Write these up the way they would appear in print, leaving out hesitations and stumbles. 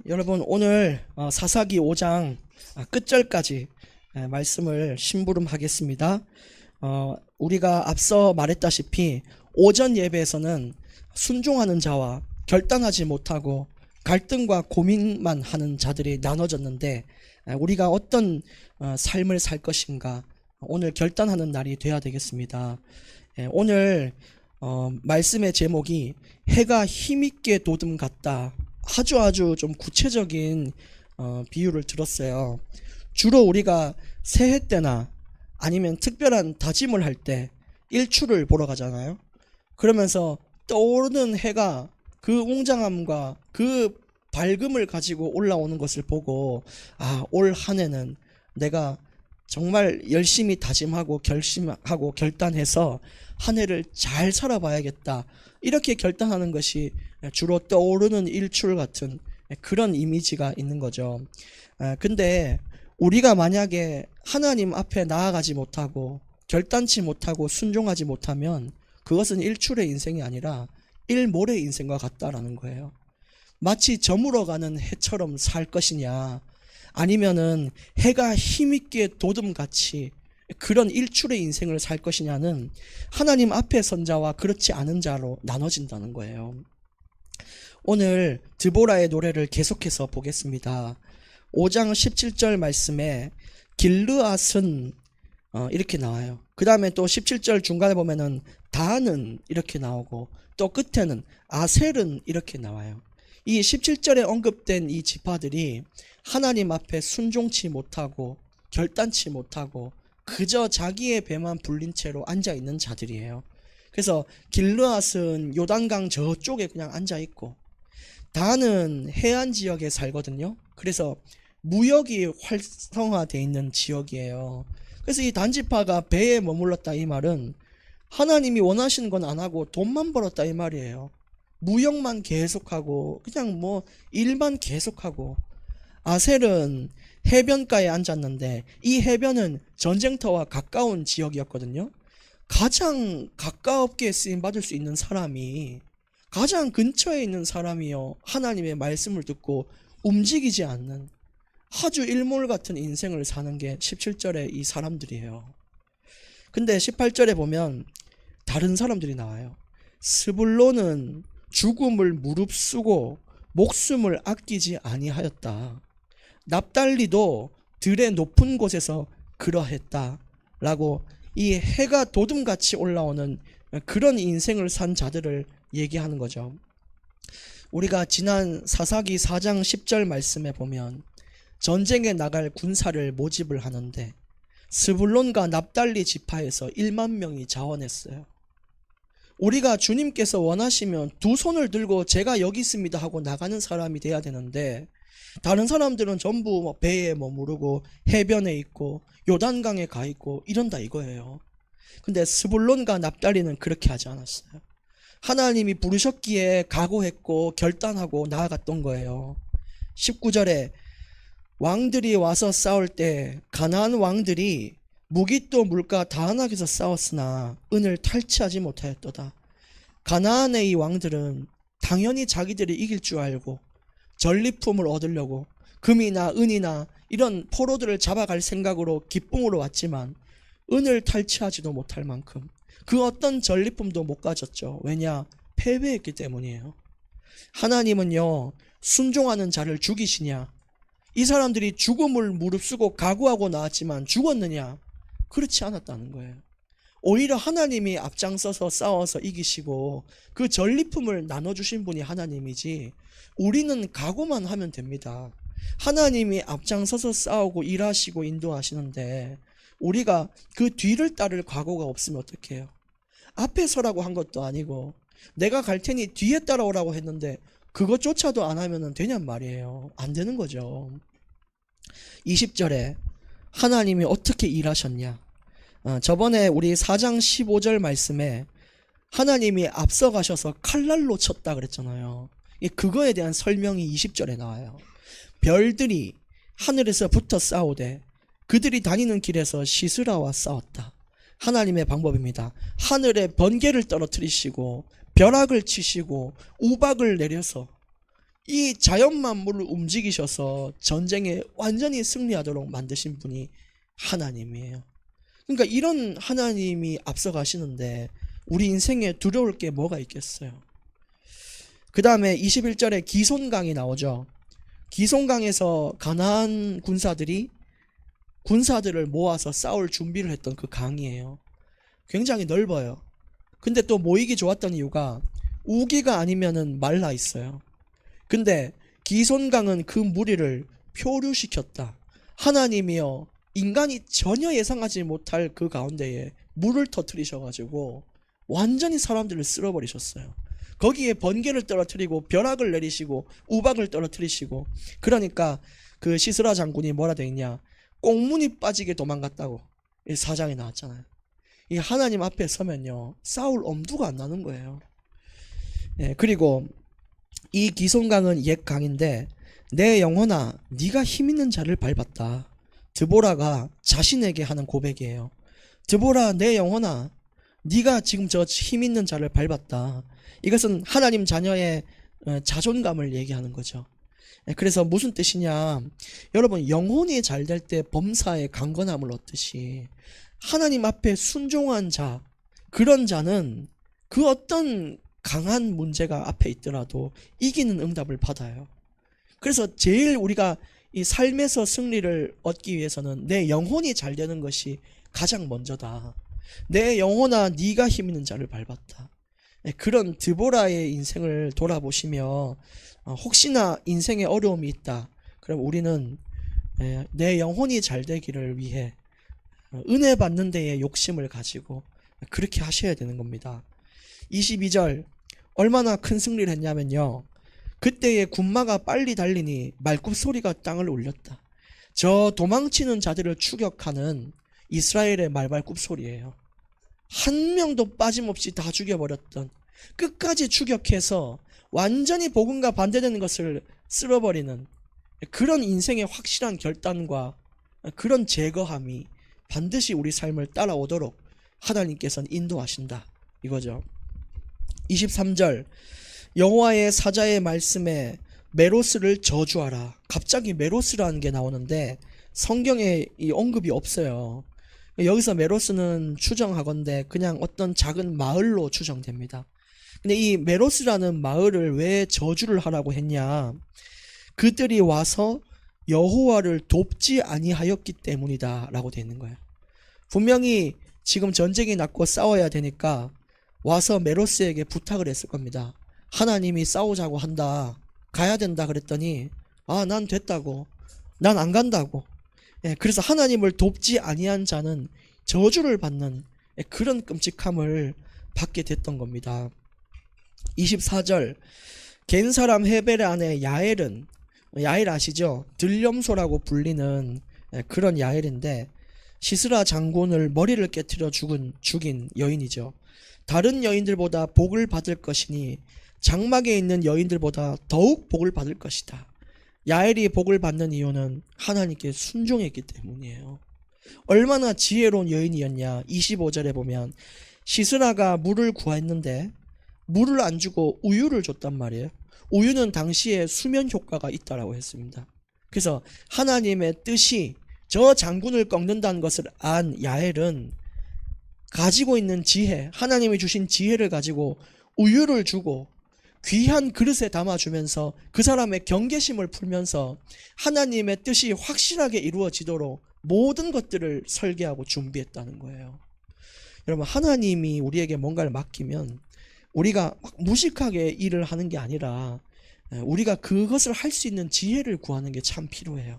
여러분 오늘 사사기 5장 끝절까지 말씀을 심부름하겠습니다. 우리가 앞서 말했다시피 오전 예배에서는 순종하는 자와 결단하지 못하고 갈등과 고민만 하는 자들이 나눠졌는데, 우리가 어떤 삶을 살 것인가 오늘 결단하는 날이 되어야 되겠습니다. 오늘 말씀의 제목이 해가 힘있게 돋음 같다. 아주 좀 구체적인 비유를 들었어요. 주로 우리가 새해 때나 아니면 특별한 다짐을 할 때 일출을 보러 가잖아요. 그러면서 떠오르는 해가 그 웅장함과 그 밝음을 가지고 올라오는 것을 보고, 올 한 해는 내가 정말 열심히 다짐하고 결심하고 결단해서 한 해를 잘 살아봐야겠다, 이렇게 결단하는 것이 주로 떠오르는 일출 같은 그런 이미지가 있는 거죠. 근데 우리가 만약에 하나님 앞에 나아가지 못하고 결단치 못하고 순종하지 못하면 그것은 일출의 인생이 아니라 일몰의 인생과 같다라는 거예요. 마치 저물어가는 해처럼 살 것이냐, 아니면은 해가 힘있게 돋음같이 그런 일출의 인생을 살 것이냐는 하나님 앞에 선 자와 그렇지 않은 자로 나눠진다는 거예요. 오늘 드보라의 노래를 계속해서 보겠습니다. 5장 17절 말씀에 길르앗은 이렇게 나와요. 그 다음에 또 17절 중간에 보면은 다는 이렇게 나오고, 또 끝에는 아셀은 이렇게 나와요. 이 17절에 언급된 이 지파들이 하나님 앞에 순종치 못하고 결단치 못하고 그저 자기의 배만 불린 채로 앉아 있는 자들이에요. 그래서 길르앗은 요단강 저쪽에 그냥 앉아 있고, 다는 해안 지역에 살거든요. 그래서 무역이 활성화되어 있는 지역이에요. 그래서 이 단지파가 배에 머물렀다, 이 말은 하나님이 원하시는 건 안 하고 돈만 벌었다, 이 말이에요. 무역만 계속하고 그냥 일만 계속하고. 아셀은 해변가에 앉았는데 이 해변은 전쟁터와 가까운 지역이었거든요. 가장 가깝게 쓰임받을 수 있는 사람이, 가장 근처에 있는 사람이요, 하나님의 말씀을 듣고 움직이지 않는 아주 일몰 같은 인생을 사는 게 17절의 이 사람들이에요. 근데 18절에 보면 다른 사람들이 나와요. 스불론은 죽음을 무릅쓰고 목숨을 아끼지 아니하였다. 납달리도 들의 높은 곳에서 그러했다 라고 이 해가 돋음같이 올라오는 그런 인생을 산 자들을 얘기하는 거죠. 우리가 지난 사사기 4장 10절 말씀에 보면 전쟁에 나갈 군사를 모집을 하는데 스불론과 납달리 지파에서 1만 명이 자원했어요. 우리가 주님께서 원하시면 두 손을 들고 제가 여기 있습니다 하고 나가는 사람이 돼야 되는데, 다른 사람들은 전부 배에 머무르고 해변에 있고 요단강에 가 있고 이런다 이거예요. 근데 스불론과 납달리는 그렇게 하지 않았어요. 하나님이 부르셨기에 각오했고 결단하고 나아갔던 거예요. 19절에 왕들이 와서 싸울 때 가나안 왕들이 무기또 물가 다한악에서 싸웠으나 은을 탈취하지 못하였도다. 가나안의 이 왕들은 당연히 자기들이 이길 줄 알고 전리품을 얻으려고 금이나 은이나 이런 포로들을 잡아갈 생각으로 기쁨으로 왔지만 은을 탈취하지도 못할 만큼 그 어떤 전리품도 못 가졌죠. 왜냐? 패배했기 때문이에요. 하나님은요, 순종하는 자를 죽이시냐? 이 사람들이 죽음을 무릅쓰고 각오하고 나왔지만 죽었느냐? 그렇지 않았다는 거예요. 오히려 하나님이 앞장서서 싸워서 이기시고 그 전리품을 나눠주신 분이 하나님이지, 우리는 각오만 하면 됩니다. 하나님이 앞장서서 싸우고 일하시고 인도하시는데 우리가 그 뒤를 따를 각오가 없으면 어떡해요? 앞에 서라고 한 것도 아니고 내가 갈 테니 뒤에 따라오라고 했는데 그것조차도 안 하면 되냔 말이에요. 안 되는 거죠. 20절에 하나님이 어떻게 일하셨냐? 저번에 우리 4장 15절 말씀에 하나님이 앞서가셔서 칼날로 쳤다 그랬잖아요. 그거에 대한 설명이 20절에 나와요. 별들이 하늘에서 붙어 싸우되 그들이 다니는 길에서 시스라와 싸웠다. 하나님의 방법입니다. 하늘에 번개를 떨어뜨리시고 벼락을 치시고 우박을 내려서 이 자연 만물을 움직이셔서 전쟁에 완전히 승리하도록 만드신 분이 하나님이에요. 그러니까 이런 하나님이 앞서가시는데 우리 인생에 두려울 게 뭐가 있겠어요? 그 다음에 21절에 기손강이 나오죠. 기손강에서 가나안 군사들을 모아서 싸울 준비를 했던 그 강이에요. 굉장히 넓어요. 근데 또 모이기 좋았던 이유가 우기가 아니면은 말라 있어요. 근데 기손강은 그 무리를 표류시켰다. 하나님이여 인간이 전혀 예상하지 못할 그 가운데에 물을 터뜨리셔가지고 완전히 사람들을 쓸어버리셨어요. 거기에 번개를 떨어뜨리고 벼락을 내리시고 우박을 떨어뜨리시고, 그러니까 그 시스라 장군이 뭐라 돼 있냐, 꽁문이 빠지게 도망갔다고 이 사장이 나왔잖아요. 이 하나님 앞에 서면요 싸울 엄두가 안 나는 거예요. 예, 그리고 이 기손강은 옛 강인데 내 영혼아 네가 힘 있는 자를 밟았다. 드보라가 자신에게 하는 고백이에요. 드보라 내 영혼아 네가 지금 저 힘 있는 자를 밟았다. 이것은 하나님 자녀의 자존감을 얘기하는 거죠. 그래서 무슨 뜻이냐, 여러분 영혼이 잘 될 때 범사에 강건함을 얻듯이 하나님 앞에 순종한 자, 그런 자는 그 어떤 강한 문제가 앞에 있더라도 이기는 응답을 받아요. 그래서 제일 우리가 이 삶에서 승리를 얻기 위해서는 내 영혼이 잘 되는 것이 가장 먼저다. 내 영혼아 네가 힘 있는 자를 밟았다. 그런 드보라의 인생을 돌아보시며 혹시나 인생에 어려움이 있다, 그럼 우리는 내 영혼이 잘 되기를 위해 은혜 받는 데에 욕심을 가지고 그렇게 하셔야 되는 겁니다. 22절 얼마나 큰 승리를 했냐면요, 그때의 군마가 빨리 달리니 말굽소리가 땅을 울렸다. 저 도망치는 자들을 추격하는 이스라엘의 말발굽소리예요. 한 명도 빠짐없이 다 죽여버렸던, 끝까지 추격해서 완전히 복음과 반대되는 것을 쓸어버리는 그런 인생의 확실한 결단과 그런 제거함이 반드시 우리 삶을 따라오도록 하나님께서는 인도하신다 이거죠. 23절 여호와의 사자의 말씀에 메로스를 저주하라. 갑자기 메로스라는 게 나오는데 성경에 이 언급이 없어요. 여기서 메로스는 추정하건대 그냥 어떤 작은 마을로 추정됩니다. 근데 이 메로스라는 마을을 왜 저주를 하라고 했냐, 그들이 와서 여호와를 돕지 아니하였기 때문이다 라고 되어 있는 거예요. 분명히 지금 전쟁이 났고 싸워야 되니까 와서 메로스에게 부탁을 했을 겁니다. 하나님이 싸우자고 한다, 가야 된다 그랬더니 난 됐다고, 난 안 간다고. 그래서 하나님을 돕지 아니한 자는 저주를 받는 그런 끔찍함을 받게 됐던 겁니다. 24절 겐 사람 헤벨의 아내 야엘은, 야엘 아시죠? 들염소라고 불리는 그런 야엘인데 시스라 장군을 머리를 깨트려 죽인 여인이죠. 다른 여인들보다 복을 받을 것이니 장막에 있는 여인들보다 더욱 복을 받을 것이다. 야엘이 복을 받는 이유는 하나님께 순종했기 때문이에요. 얼마나 지혜로운 여인이었냐. 25절에 보면 시스라가 물을 구했는데 물을 안 주고 우유를 줬단 말이에요. 우유는 당시에 수면 효과가 있다라고 했습니다. 그래서 하나님의 뜻이 저 장군을 꺾는다는 것을 안 야엘은 가지고 있는 지혜, 하나님이 주신 지혜를 가지고 우유를 주고 귀한 그릇에 담아주면서 그 사람의 경계심을 풀면서 하나님의 뜻이 확실하게 이루어지도록 모든 것들을 설계하고 준비했다는 거예요. 여러분, 하나님이 우리에게 뭔가를 맡기면 우리가 막 무식하게 일을 하는 게 아니라 우리가 그것을 할 수 있는 지혜를 구하는 게 참 필요해요.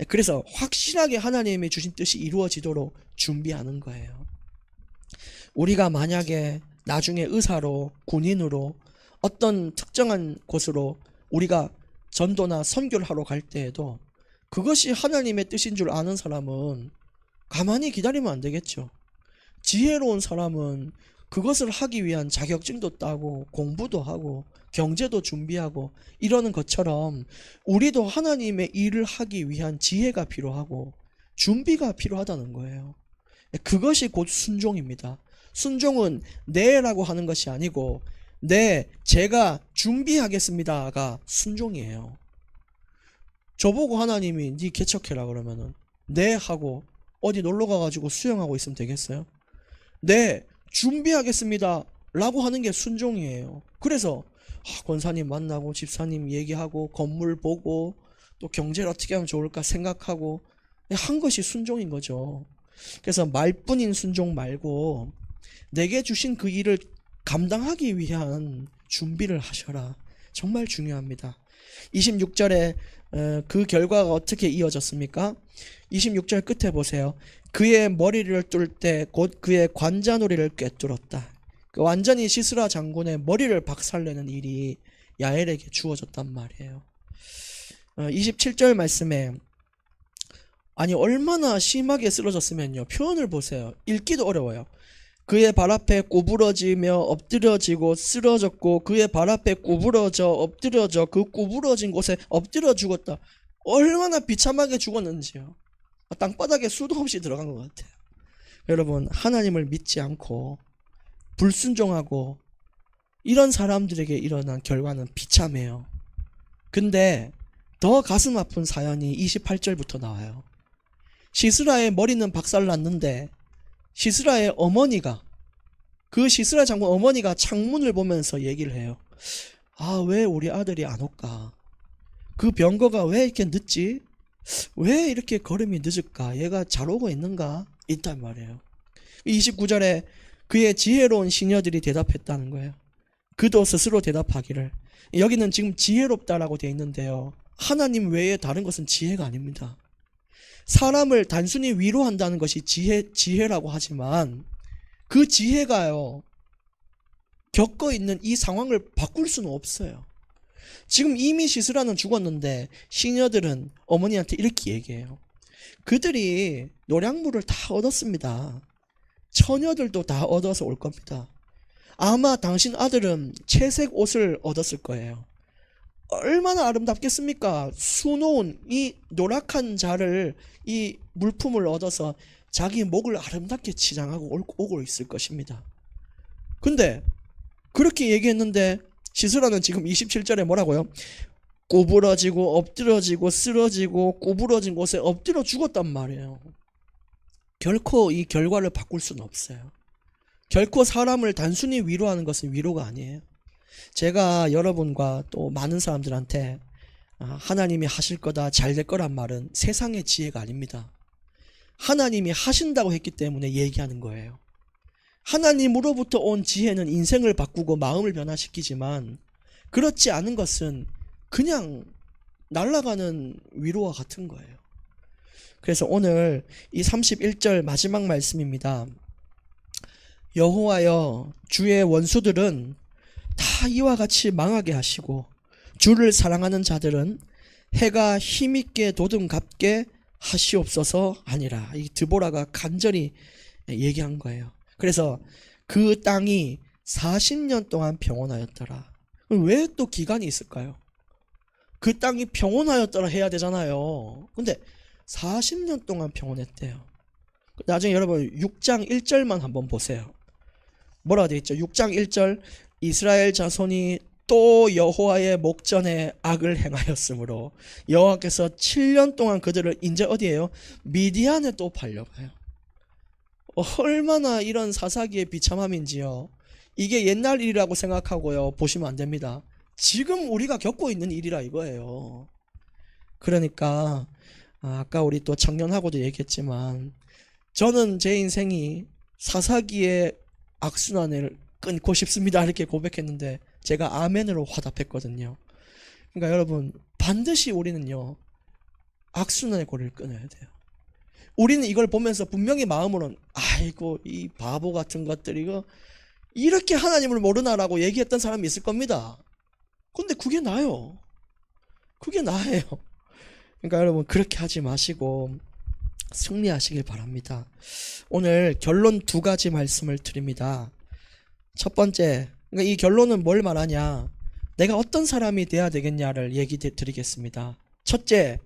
그래서 확실하게 하나님이 주신 뜻이 이루어지도록 준비하는 거예요. 우리가 만약에 나중에 의사로, 군인으로 어떤 특정한 곳으로 우리가 전도나 선교를 하러 갈 때에도 그것이 하나님의 뜻인 줄 아는 사람은 가만히 기다리면 안 되겠죠. 지혜로운 사람은 그것을 하기 위한 자격증도 따고 공부도 하고 경제도 준비하고 이러는 것처럼 우리도 하나님의 일을 하기 위한 지혜가 필요하고 준비가 필요하다는 거예요. 그것이 곧 순종입니다. 순종은 네라고 하는 것이 아니고 네, 제가 준비하겠습니다가 순종이에요. 저보고 하나님이 네 개척해라 그러면은 네 하고 어디 놀러 가가지고 수영하고 있으면 되겠어요? 네, 준비하겠습니다 라고 하는 게 순종이에요. 그래서 권사님 만나고 집사님 얘기하고 건물 보고 또 경제를 어떻게 하면 좋을까 생각하고 한 것이 순종인 거죠. 그래서 말뿐인 순종 말고 내게 주신 그 일을 감당하기 위한 준비를 하셔라. 정말 중요합니다. 26절에 그 결과가 어떻게 이어졌습니까? 26절 끝에 보세요. 그의 머리를 뚫을 때 곧 그의 관자놀이를 꿰뚫었다. 그 완전히 시스라 장군의 머리를 박살내는 일이 야엘에게 주어졌단 말이에요. 27절 말씀에 아니 얼마나 심하게 쓰러졌으면요. 표현을 보세요. 읽기도 어려워요. 그의 발 앞에 구부러지며 엎드려지고 쓰러졌고 그의 발 앞에 구부러져 엎드려져 그 구부러진 곳에 엎드려 죽었다. 얼마나 비참하게 죽었는지요. 땅바닥에 수도 없이 들어간 것 같아요. 여러분, 하나님을 믿지 않고 불순종하고 이런 사람들에게 일어난 결과는 비참해요. 근데 더 가슴 아픈 사연이 28절부터 나와요. 시스라의 머리는 박살났는데 시스라의 어머니가, 그 시스라 장군 어머니가 창문을 보면서 얘기를 해요. 왜 우리 아들이 안 올까? 그 병거가 왜 이렇게 늦지? 왜 이렇게 걸음이 늦을까? 얘가 잘 오고 있는가? 있단 말이에요. 29절에 그의 지혜로운 시녀들이 대답했다는 거예요. 그도 스스로 대답하기를. 여기는 지금 지혜롭다라고 되어 있는데요. 하나님 외에 다른 것은 지혜가 아닙니다. 사람을 단순히 위로한다는 것이 지혜라고 하지만 그 지혜가요, 겪어 있는 이 상황을 바꿀 수는 없어요. 지금 이미 시스라는 죽었는데 시녀들은 어머니한테 이렇게 얘기해요. 그들이 노량물을 다 얻었습니다. 처녀들도 다 얻어서 올 겁니다. 아마 당신 아들은 채색 옷을 얻었을 거예요. 얼마나 아름답겠습니까? 수놓은 이 노랗한 자를, 이 물품을 얻어서 자기 목을 아름답게 치장하고 오고 있을 것입니다. 근데 그렇게 얘기했는데 시스라는 지금 27절에 뭐라고요? 구부러지고 엎드러지고 쓰러지고 구부러진 곳에 엎드려 죽었단 말이에요. 결코 이 결과를 바꿀 수는 없어요. 결코 사람을 단순히 위로하는 것은 위로가 아니에요. 제가 여러분과 또 많은 사람들한테 하나님이 하실 거다, 잘 될 거란 말은 세상의 지혜가 아닙니다. 하나님이 하신다고 했기 때문에 얘기하는 거예요. 하나님으로부터 온 지혜는 인생을 바꾸고 마음을 변화시키지만 그렇지 않은 것은 그냥 날아가는 위로와 같은 거예요. 그래서 오늘 이 31절 마지막 말씀입니다. 여호와여, 주의 원수들은 다 이와 같이 망하게 하시고 주를 사랑하는 자들은 해가 힘있게 도듬갑게 하시옵소서 아니라. 이 드보라가 간절히 얘기한 거예요. 그래서 그 땅이 40년 동안 평온하였더라. 왜 또 기간이 있을까요? 그 땅이 평온하였더라 해야 되잖아요. 근데 40년 동안 평온했대요. 나중에 여러분 6장 1절만 한번 보세요. 뭐라고 되어 있죠? 6장 1절 이스라엘 자손이 또 여호와의 목전에 악을 행하였으므로 여호와께서 7년 동안 그들을 이제 어디에요? 미디안에 또 팔려가요. 얼마나 이런 사사기의 비참함인지요. 이게 옛날 일이라고 생각하고요 보시면 안 됩니다. 지금 우리가 겪고 있는 일이라 이거예요. 그러니까 아까 우리 또 청년하고도 얘기했지만 저는 제 인생이 사사기의 악순환을 끊고 싶습니다 이렇게 고백했는데 제가 아멘으로 화답했거든요. 그러니까 여러분 반드시 우리는요 악순환의 고리를 끊어야 돼요. 우리는 이걸 보면서 분명히 마음으로는 아이고 이 바보 같은 것들 이거 이렇게 하나님을 모르나라고 얘기했던 사람이 있을 겁니다. 근데 그게 나요. 그게 나예요. 그러니까 여러분 그렇게 하지 마시고 승리하시길 바랍니다. 오늘 결론 2가지 말씀을 드립니다. 첫 번째, 그러니까 이 결론은 뭘 말하냐, 내가 어떤 사람이 돼야 되겠냐를 얘기 드리겠습니다. 첫째,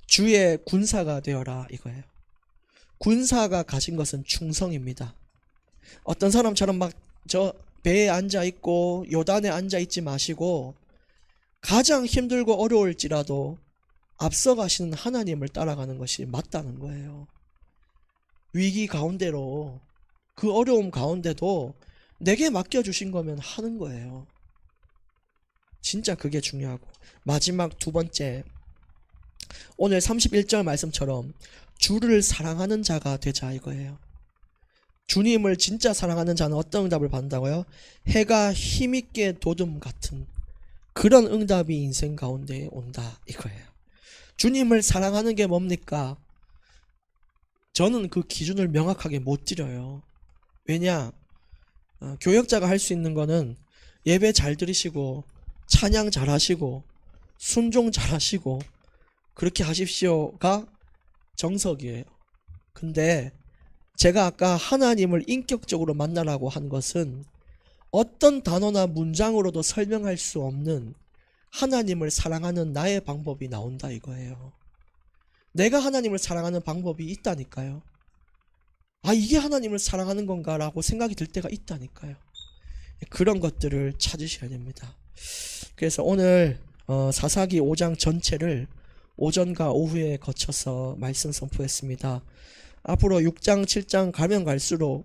주의 군사가 되어라 이거예요. 군사가 가진 것은 충성입니다. 어떤 사람처럼 막 저 배에 앉아 있고 요단에 앉아 있지 마시고 가장 힘들고 어려울지라도 앞서가시는 하나님을 따라가는 것이 맞다는 거예요. 위기 가운데로, 그 어려움 가운데도 내게 맡겨주신 거면 하는 거예요. 진짜 그게 중요하고, 마지막 두 번째, 오늘 31절 말씀처럼 주를 사랑하는 자가 되자 이거예요. 주님을 진짜 사랑하는 자는 어떤 응답을 받는다고요? 해가 힘있게 돋음 같은 그런 응답이 인생 가운데 온다 이거예요. 주님을 사랑하는 게 뭡니까? 저는 그 기준을 명확하게 못 드려요. 왜냐? 교역자가 할 수 있는 거는 예배 잘 드리시고 찬양 잘 하시고 순종 잘 하시고 그렇게 하십시오가 정석이에요. 근데 제가 아까 하나님을 인격적으로 만나라고 한 것은 어떤 단어나 문장으로도 설명할 수 없는 하나님을 사랑하는 나의 방법이 나온다 이거예요. 내가 하나님을 사랑하는 방법이 있다니까요. 아, 이게 하나님을 사랑하는 건가 라고 생각이 들 때가 있다니까요. 그런 것들을 찾으셔야 됩니다. 그래서 오늘 사사기 5장 전체를 오전과 오후에 거쳐서 말씀 선포했습니다. 앞으로 6장 7장 가면 갈수록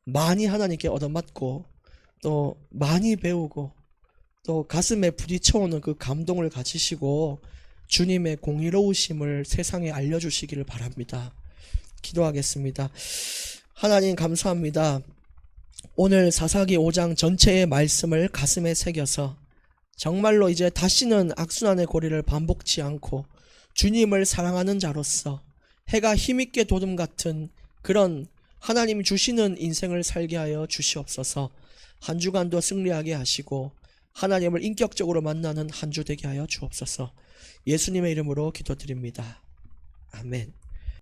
많이 하나님께 얻어맞고 또 많이 배우고 또 가슴에 부딪혀오는 그 감동을 가지시고 주님의 공의로우심을 세상에 알려주시기를 바랍니다. 기도하겠습니다. 하나님 감사합니다. 오늘 사사기 5장 전체의 말씀을 가슴에 새겨서 정말로 이제 다시는 악순환의 고리를 반복치 않고 주님을 사랑하는 자로서 해가 힘있게 돋음 같은 그런 하나님 주시는 인생을 살게 하여 주시옵소서. 한 주간도 승리하게 하시고 하나님을 인격적으로 만나는 한 주 되게 하여 주옵소서. 예수님의 이름으로 기도드립니다. 아멘.